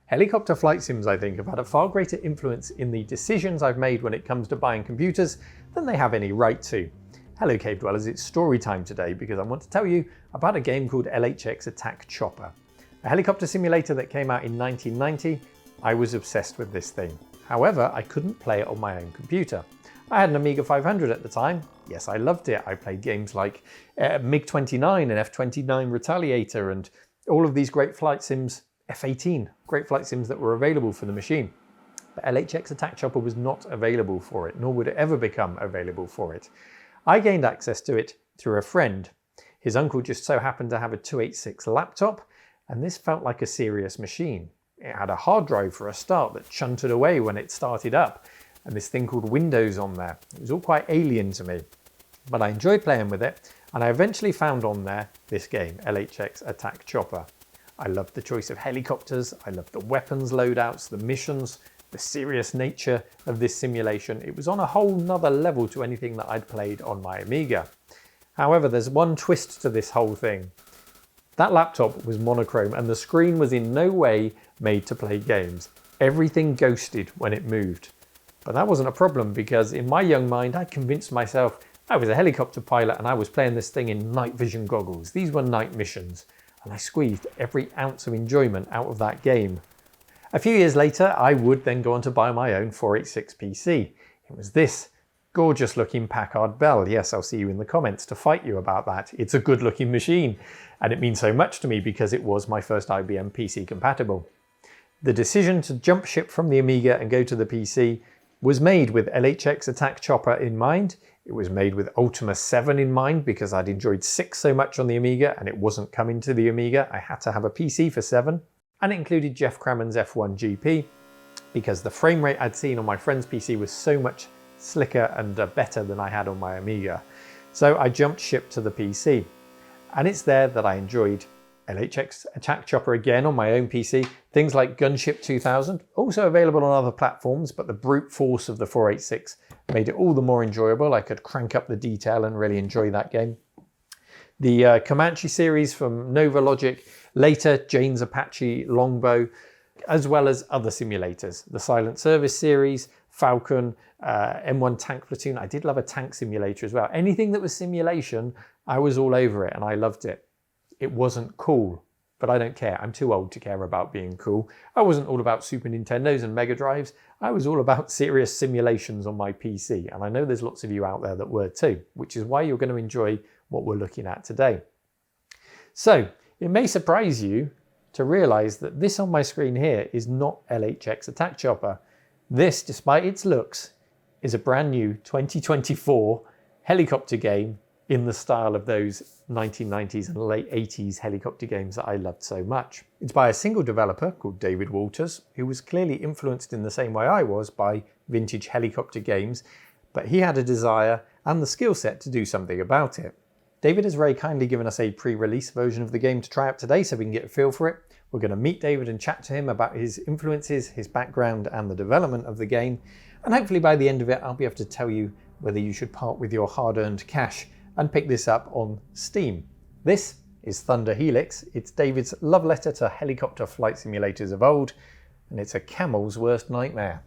Helicopter flight sims, I think, have had a far greater influence in the decisions I've made when it comes to buying computers than they have any right to. Hello Cave Dwellers, it's story time today because I want to tell you about a game called LHX Attack Chopper. A helicopter simulator that came out in 1990. I was obsessed with this thing. However, I couldn't play it on my own computer. I had an Amiga 500 at the time. Yes, I loved it. I played games like MiG-29 and F-29 Retaliator and all of these great flight sims, F-18, great flight sims that were available for the machine. But LHX Attack Chopper was not available for it, nor would it ever become available for it. I gained access to it through a friend. His uncle just so happened to have a 286 laptop, and this felt like a serious machine. It had a hard drive for a start that chunted away when it started up, and this thing called Windows on there. It was all quite alien to me, but I enjoyed playing with it, and I eventually found on there this game, LHX Attack Chopper. I loved the choice of helicopters, I loved the weapons loadouts, the missions, the serious nature of this simulation. It was on a whole nother level to anything that I'd played on my Amiga. However, there's one twist to this whole thing. That laptop was monochrome and the screen was in no way made to play games. Everything ghosted when it moved. But that wasn't a problem because in my young mind I convinced myself I was a helicopter pilot and I was playing this thing in night vision goggles. These were night missions and I squeezed every ounce of enjoyment out of that game. A few years later I would then go on to buy my own 486 PC. It was this gorgeous looking Packard Bell. Yes, I'll see you in the comments to fight you about that. It's a good looking machine and it means so much to me because it was my first IBM PC compatible. The decision to jump ship from the Amiga and go to the PC was made with LHX Attack Chopper in mind. It was made with Ultima 7 in mind because I'd enjoyed 6 so much on the Amiga and it wasn't coming to the Amiga. I had to have a PC for 7. And it included Jeff Crammond's F1 GP because the frame rate I'd seen on my friend's PC was so much slicker and better than I had on my Amiga. So I jumped ship to the PC. And it's there that I enjoyed LHX Attack Chopper again on my own PC. Things like Gunship 2000, also available on other platforms, but the brute force of the 486 made it all the more enjoyable. I could crank up the detail and really enjoy that game. The Comanche series from Nova Logic, later Jane's Apache Longbow, as well as other simulators. The Silent Service series, Falcon, M1 Tank Platoon. I did love a tank simulator as well. Anything that was simulation, I was all over it and I loved it. It wasn't cool, but I don't care. I'm too old to care about being cool. I wasn't all about Super Nintendos and Mega Drives. I was all about serious simulations on my PC. And I know there's lots of you out there that were too, which is why you're going to enjoy what we're looking at today. So it may surprise you to realize that this on my screen here is not LHX Attack Chopper. This, despite its looks, is a brand new 2024 helicopter game in the style of those 1990s and late 80s helicopter games that I loved so much. It's by a single developer called David Walters, who was clearly influenced in the same way I was by vintage helicopter games, but he had a desire and the skill set to do something about it. David has very kindly given us a pre-release version of the game to try out today so we can get a feel for it. We're going to meet David and chat to him about his influences, his background and the development of the game, and hopefully by the end of it I'll be able to tell you whether you should part with your hard-earned cash and pick this up on Steam. This is Thunder Helix. It's David's love letter to helicopter flight simulators of old, and it's a camel's worst nightmare.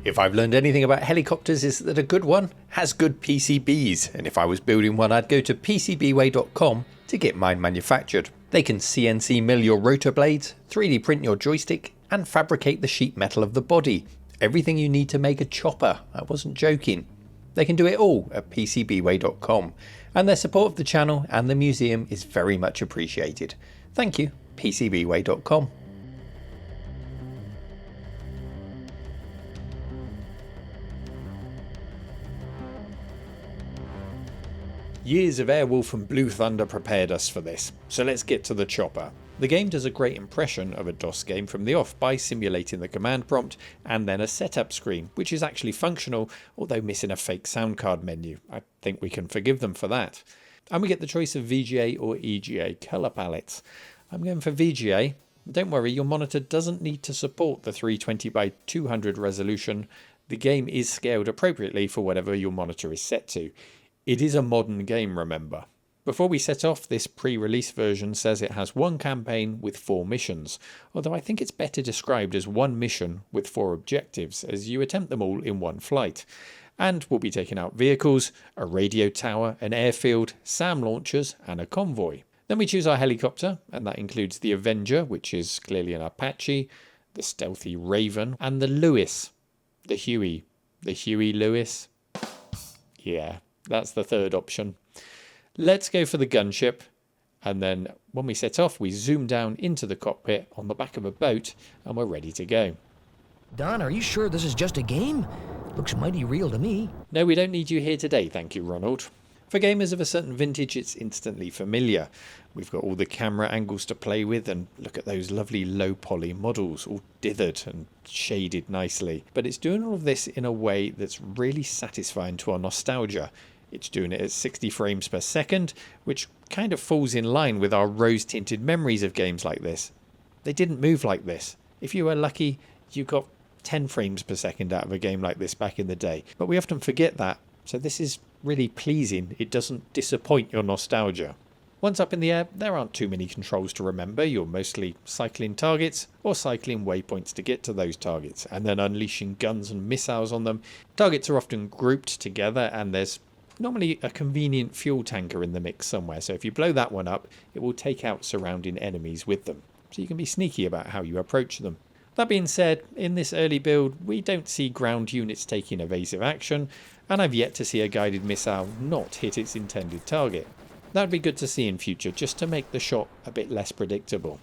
If I've learned anything about helicopters, is that a good one has good PCBs, and if I was building one I'd go to PCBWay.com to get mine manufactured. They can CNC mill your rotor blades, 3D print your joystick, and fabricate the sheet metal of the body. Everything you need to make a chopper. I wasn't joking. They can do it all at PCBWay.com, and their support of the channel and the museum is very much appreciated. Thank you, PCBWay.com. Years of Airwolf and Blue Thunder prepared us for this, so let's get to the chopper. The game does a great impression of a DOS game from the off by simulating the command prompt and then a setup screen, which is actually functional, although missing a fake sound card menu. I think we can forgive them for that. And we get the choice of VGA or EGA colour palettes. I'm going for VGA. Don't worry, your monitor doesn't need to support the 320 by 200 resolution. The game is scaled appropriately for whatever your monitor is set to. It is a modern game, remember. Before we set off, this pre-release version says it has one campaign with 4 missions, although I think it's better described as one mission with 4 objectives, as you attempt them all in one flight. And we'll be taking out vehicles, a radio tower, an airfield, SAM launchers and a convoy. Then we choose our helicopter, and that includes the Avenger, which is clearly an Apache, the stealthy Raven, and the Lewis, the Huey Lewis. Yeah, that's the third option. Let's go for the gunship, and then when we set off, we zoom down into the cockpit on the back of a boat, and we're ready to go. Don, are you sure this is just a game? Looks mighty real to me. No, we don't need you here today, thank you, Ronald. For gamers of a certain vintage, it's instantly familiar. We've got all the camera angles to play with, and look at those lovely low poly models, all dithered and shaded nicely. But it's doing all of this in a way that's really satisfying to our nostalgia. It's doing it at 60 frames per second, which kind of falls in line with our rose-tinted memories of games like this. They didn't move like this. If you were lucky, you got 10 frames per second out of a game like this back in the day. But we often forget that, so this is really pleasing. It doesn't disappoint your nostalgia. Once up in the air, there aren't too many controls to remember. You're mostly cycling targets or cycling waypoints to get to those targets, and then unleashing guns and missiles on them. Targets are often grouped together, and there's normally a convenient fuel tanker in the mix somewhere, so if you blow that one up, it will take out surrounding enemies with them, so you can be sneaky about how you approach them. That being said, in this early build, we don't see ground units taking evasive action, and I've yet to see a guided missile not hit its intended target. That would be good to see in future, just to make the shot a bit less predictable.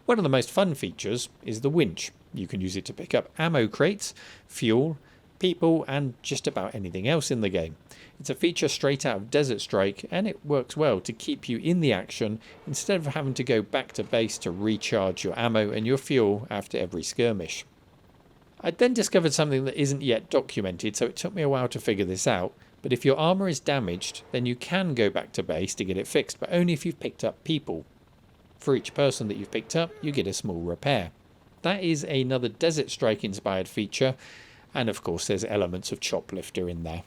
One of the most fun features is the winch. You can use it to pick up ammo crates, fuel, people, and just about anything else in the game. It's a feature straight out of Desert Strike, and it works well to keep you in the action instead of having to go back to base to recharge your ammo and your fuel after every skirmish. I then discovered something that isn't yet documented, so it took me a while to figure this out, but if your armour is damaged, then you can go back to base to get it fixed, but only if you've picked up people. For each person that you've picked up, you get a small repair. That is another Desert Strike inspired feature, and of course there's elements of Choplifter in there.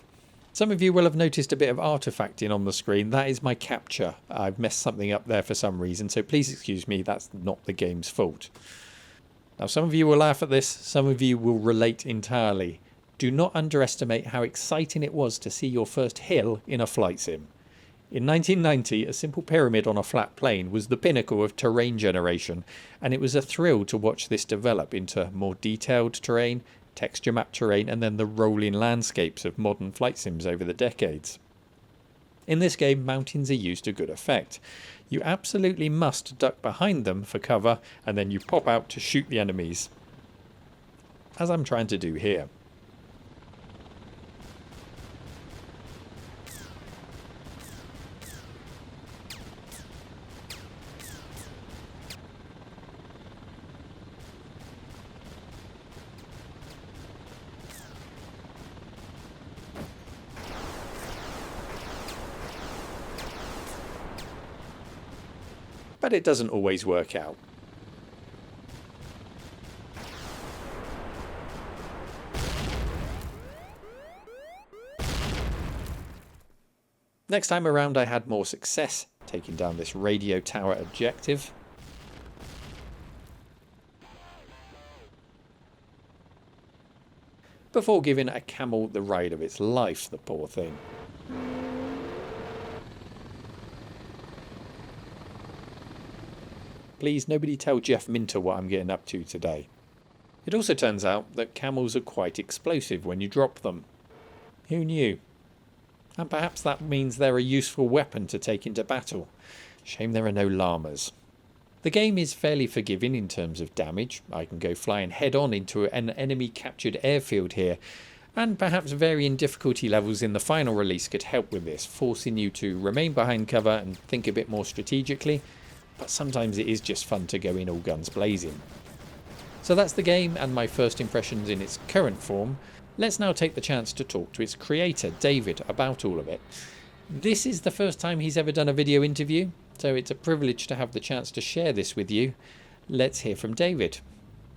Some of you will have noticed a bit of artifacting on the screen. That is my capture. I've messed something up there for some reason, so please excuse me, that's not the game's fault. Now some of you will laugh at this, some of you will relate entirely. Do not underestimate how exciting it was to see your first hill in a flight sim. In 1990, a simple pyramid on a flat plane was the pinnacle of terrain generation, and it was a thrill to watch this develop into more detailed terrain, texture map terrain, and then the rolling landscapes of modern flight sims over the decades. In this game, mountains are used to good effect. You absolutely must duck behind them for cover, and then you pop out to shoot the enemies, as I'm trying to do here. But it doesn't always work out. Next time around I had more success taking down this radio tower objective. Before giving a camel the ride of its life, the poor thing. Please, nobody tell Jeff Minter what I'm getting up to today. It also turns out that camels are quite explosive when you drop them. Who knew? And perhaps that means they're a useful weapon to take into battle. Shame there are no llamas. The game is fairly forgiving in terms of damage. I can go flying head on into an enemy captured airfield here, and perhaps varying difficulty levels in the final release could help with this, forcing you to remain behind cover and think a bit more strategically. But sometimes it is just fun to go in all guns blazing. So that's the game and my first impressions in its current form. Let's now take the chance to talk to its creator, David, about all of it. This is the first time he's ever done a video interview, so it's a privilege to have the chance to share this with you. Let's hear from David.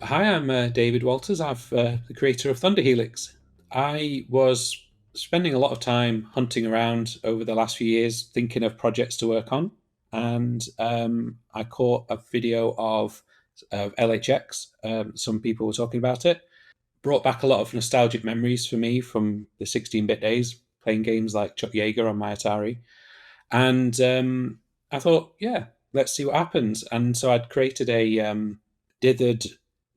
Hi, I'm David Walters. I'm the creator of Thunder Helix. I was spending a lot of time hunting around over the last few years, thinking of projects to work on. And I caught a video of LHX. Some people were talking about it. Brought back a lot of nostalgic memories for me from the 16-bit days, playing games like Chuck Yeager on my Atari. And I thought, yeah, let's see what happens. And so I'd created a dithered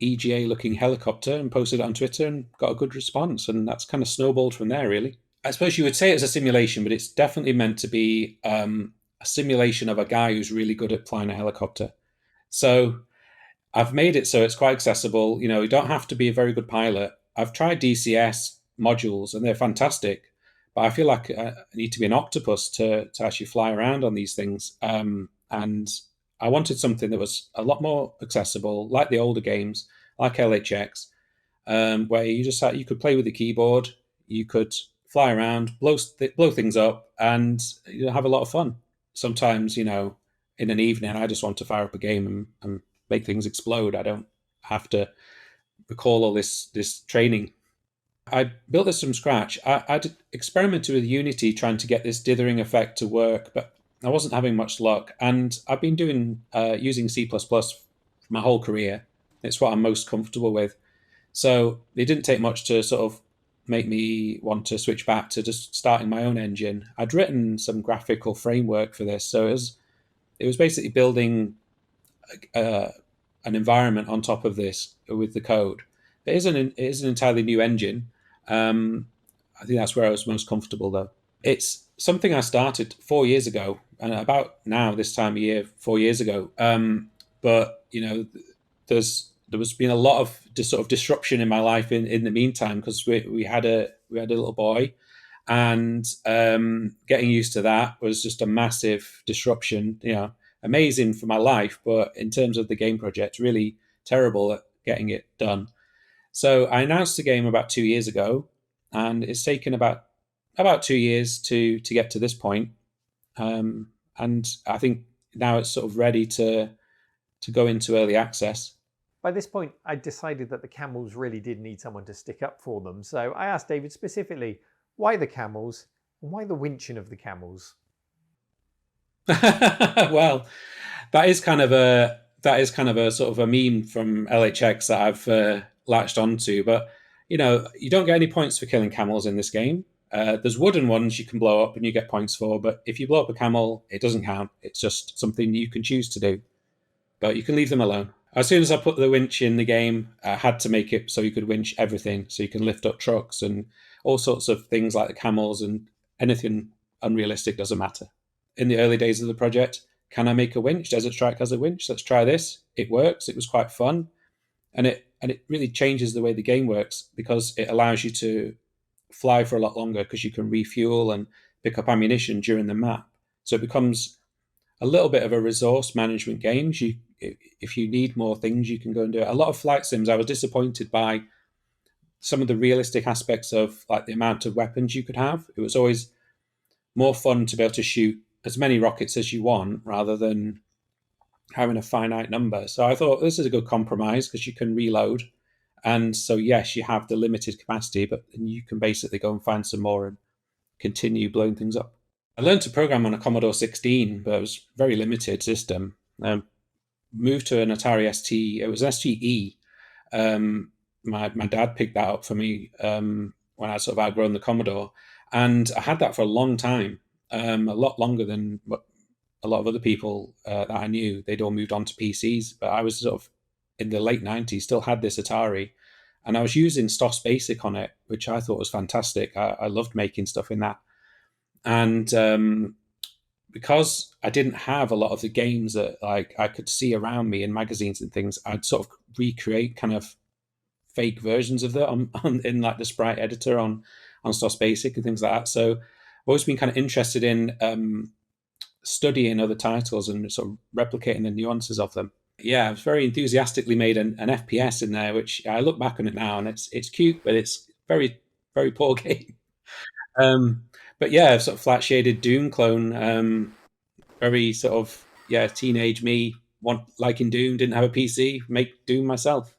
EGA-looking helicopter and posted it on Twitter and got a good response. And that's kind of snowballed from there, really. I suppose you would say it's a simulation, but it's definitely meant to be a simulation of a guy who's really good at flying a helicopter. So I've made it so it's quite accessible. You don't have to be a very good pilot. I've tried DCS modules and they're fantastic, but I feel like I need to be an octopus to actually fly around on these things. And I wanted something that was a lot more accessible, like the older games, like LHX, where you could play with the keyboard, you could fly around, blow things up, and have a lot of fun. Sometimes, in an evening, I just want to fire up a game and make things explode. I don't have to recall all this training. I built this from scratch. I experimented with Unity trying to get this dithering effect to work, but I wasn't having much luck. And I've been using C++ for my whole career. It's what I'm most comfortable with. So it didn't take much to sort of make me want to switch back to just starting my own engine. I'd written some graphical framework for this, so it was basically building an environment on top of this with the code. It is an entirely new engine. I think that's where I was most comfortable, though. It's something I started 4 years ago, and about now this time of year, 4 years ago. But there was been a lot of sort of disruption in my life in the meantime, because we had a little boy, and getting used to that was just a massive disruption. Amazing for my life, but in terms of the game project, really terrible at getting it done. So I announced the game about 2 years ago, and it's taken about 2 years to get to this point. And I think now it's sort of ready to go into early access. By this point, I decided that the camels really did need someone to stick up for them. So I asked David specifically, why the camels and why the winching of the camels? Well, that is kind of a sort of a meme from LHX that I've latched onto. But you don't get any points for killing camels in this game. There's wooden ones you can blow up and you get points for, but if you blow up a camel, it doesn't count. It's just something you can choose to do, but you can leave them alone. As soon as I put the winch in the game, I had to make it so you could winch everything, so you can lift up trucks and all sorts of things like the camels, and anything unrealistic doesn't matter. In the early days of the project, can I make a winch? Desert Strike has a winch. Let's try this. It works. It was quite fun. And it really changes the way the game works, because it allows you to fly for a lot longer, because you can refuel and pick up ammunition during the map. So it becomes a little bit of a resource management game. If you need more things, you can go and do it. A lot of flight sims, I was disappointed by some of the realistic aspects of like the amount of weapons you could have. It was always more fun to be able to shoot as many rockets as you want rather than having a finite number. So I thought this is a good compromise, because you can reload. And so, yes, you have the limited capacity, but then you can basically go and find some more and continue blowing things up. I learned to program on a Commodore 16, but it was a very limited system. Moved to an Atari ST. It was an STE. My dad picked that up for me when I sort of outgrown the Commodore. And I had that for a long time, a lot longer than what a lot of other people that I knew. They'd all moved on to PCs, but I was sort of in the late 90s, still had this Atari. And I was using STOS Basic on it, which I thought was fantastic. I loved making stuff in that. And because I didn't have a lot of the games that like I could see around me in magazines and things, I'd sort of recreate kind of fake versions of them in like the sprite editor on STOS Basic and things like that. So I've always been kind of interested in studying other titles and sort of replicating the nuances of them. Yeah, I've very enthusiastically made an FPS in there, which I look back on it now and it's cute, but it's very, very poor game. But yeah, sort of flat shaded Doom clone, very sort of, teenage me, liking Doom, didn't have a PC, make Doom myself.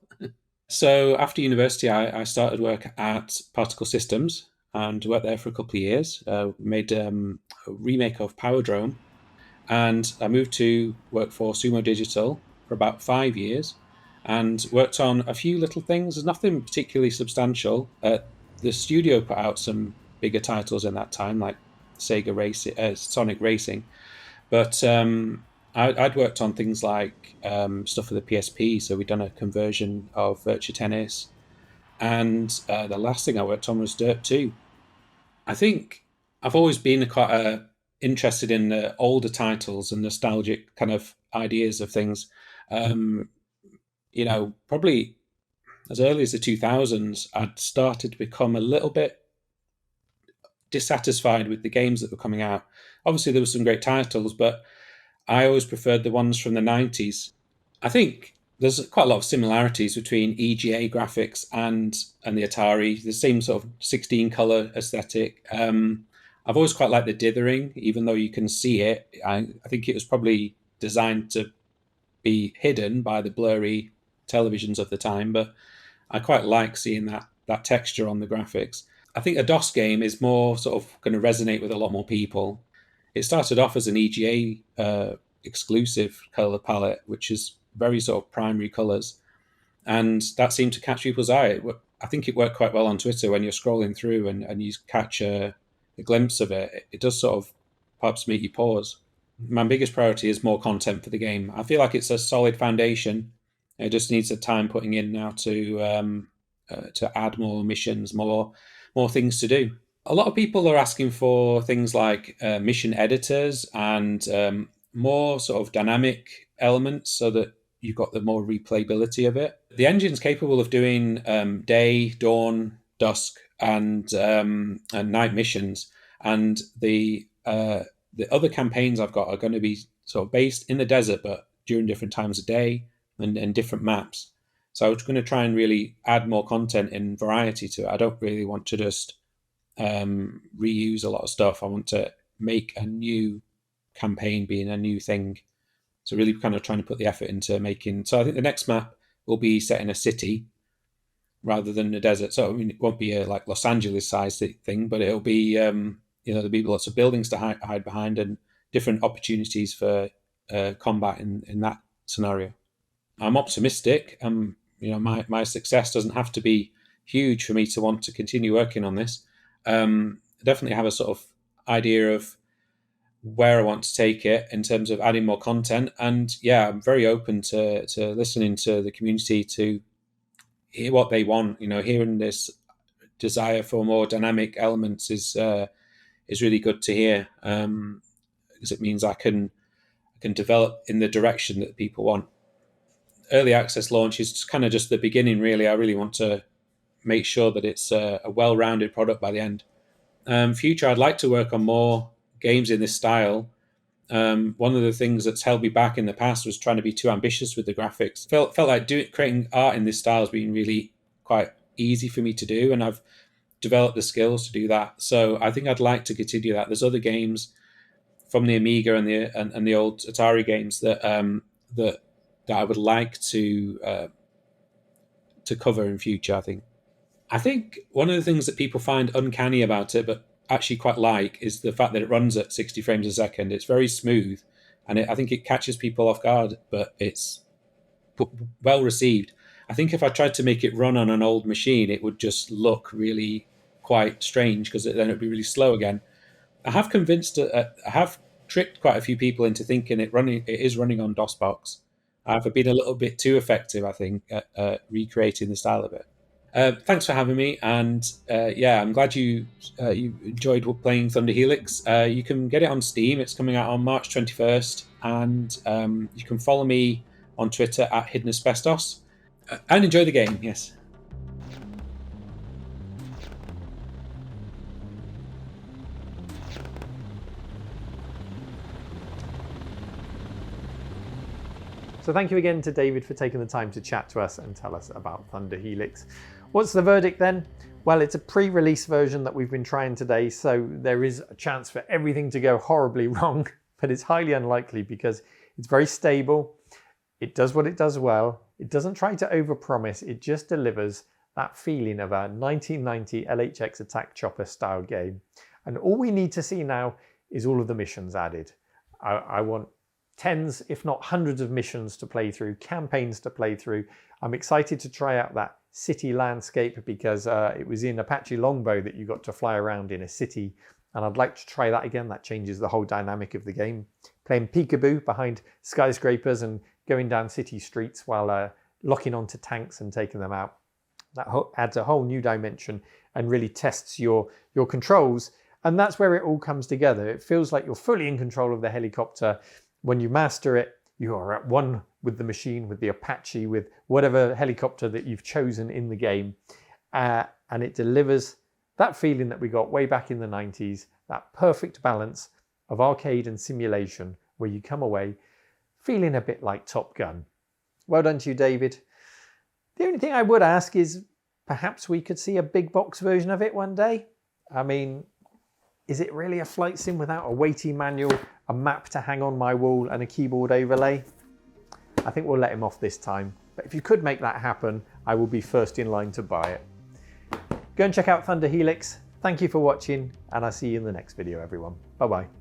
So after university, I started work at Particle Systems, and worked there for a couple of years. Made a remake of Powerdrome, and I moved to work for Sumo Digital for about 5 years, and worked on a few little things. There's nothing particularly substantial. The studio put out some bigger titles in that time, like Sonic Racing, but I'd worked on things like stuff for the PSP. So we'd done a conversion of Virtua Tennis, and the last thing I worked on was Dirt 2. I think I've always been quite interested in older titles and nostalgic kind of ideas of things. Probably as early as the 2000s, I'd started to become a little bit dissatisfied with the games that were coming out. Obviously, there were some great titles, but I always preferred the ones from the 90s. I think there's quite a lot of similarities between EGA graphics and the Atari, the same sort of 16 color aesthetic. I've always quite liked the dithering, even though you can see it. I think it was probably designed to be hidden by the blurry televisions of the time, but I quite like seeing that texture on the graphics. I think a DOS game is more sort of going to resonate with a lot more people. It started off as an EGA exclusive color palette, which is very sort of primary colors, and that seemed to catch people's eye. I think it worked quite well on Twitter when you're scrolling through and you catch a glimpse of it. It does sort of perhaps make you pause. My biggest priority is more content for the game. I feel like it's a solid foundation. It just needs the time putting in now to add more missions, more things to do. A lot of people are asking for things like mission editors and more sort of dynamic elements so that you've got the more replayability of it. The engine's capable of doing day, dawn, dusk, and night missions, and the other campaigns I've got are going to be sort of based in the desert, but during different times of day and different maps. So I was going to try and really add more content and variety to it. I don't really want to just reuse a lot of stuff. I want to make a new campaign being a new thing. So really kind of trying to put the effort into making. So I think the next map will be set in a city rather than a desert. So I mean, it won't be a like Los Angeles sized thing, but it'll be there'll be lots of buildings to hide behind and different opportunities for combat in that scenario. I'm optimistic. My success doesn't have to be huge for me to want to continue working on this. I definitely have a sort of idea of where I want to take it in terms of adding more content. And yeah, I'm very open to listening to the community to hear what they want. Hearing this desire for more dynamic elements is really good to hear, because it means I can develop in the direction that people want. Early access launch is kind of just the beginning, really. I really want to make sure that it's a well-rounded product by the end. Future, I'd like to work on more games in this style. One of the things that's held me back in the past was trying to be too ambitious with the graphics. Felt like creating art in this style has been really quite easy for me to do, and I've developed the skills to do that. So I think I'd like to continue that. There's other games from the Amiga and the old Atari games that I would like to cover in future. I think one of the things that people find uncanny about it, but actually quite like, is the fact that it runs at 60 frames a second. It's very smooth, and I think it catches people off guard, but it's well received. I think if I tried to make it run on an old machine, it would just look really quite strange, because then it would be really slow again. I have tricked quite a few people into thinking it is running on DOSBox. I've been a little bit too effective, I think, at recreating the style of it. Thanks for having me, and I'm glad you enjoyed playing Thunder Helix. You can get it on Steam. It's coming out on March 21st, and you can follow me on Twitter at Hidden Asbestos. And enjoy the game, yes. So thank you again to David for taking the time to chat to us and tell us about Thunder Helix. What's the verdict then? Well, it's a pre-release version that we've been trying today, so there is a chance for everything to go horribly wrong, but it's highly unlikely because it's very stable. It does what it does well. It doesn't try to overpromise. It just delivers that feeling of a 1990 LHX attack chopper style game. And all we need to see now is all of the missions added. I want tens, if not hundreds of missions to play through, campaigns to play through. I'm excited to try out that city landscape because it was in Apache Longbow that you got to fly around in a city, and I'd like to try that again. That changes the whole dynamic of the game. Playing peekaboo behind skyscrapers and going down city streets while locking onto tanks and taking them out. That adds a whole new dimension and really tests your controls, and that's where it all comes together. It feels like you're fully in control of the helicopter. When you master it, you are at one with the machine, with the Apache, with whatever helicopter that you've chosen in the game. And it delivers that feeling that we got way back in the 90s, that perfect balance of arcade and simulation where you come away feeling a bit like Top Gun. Well done to you, David. The only thing I would ask is perhaps we could see a big box version of it one day. I mean, is it really a flight sim without a weighty manual, a map to hang on my wall and a keyboard overlay? I think we'll let him off this time. But if you could make that happen, I will be first in line to buy it. Go and check out Thunder Helix. Thank you for watching, and I'll see you in the next video, everyone. Bye-bye.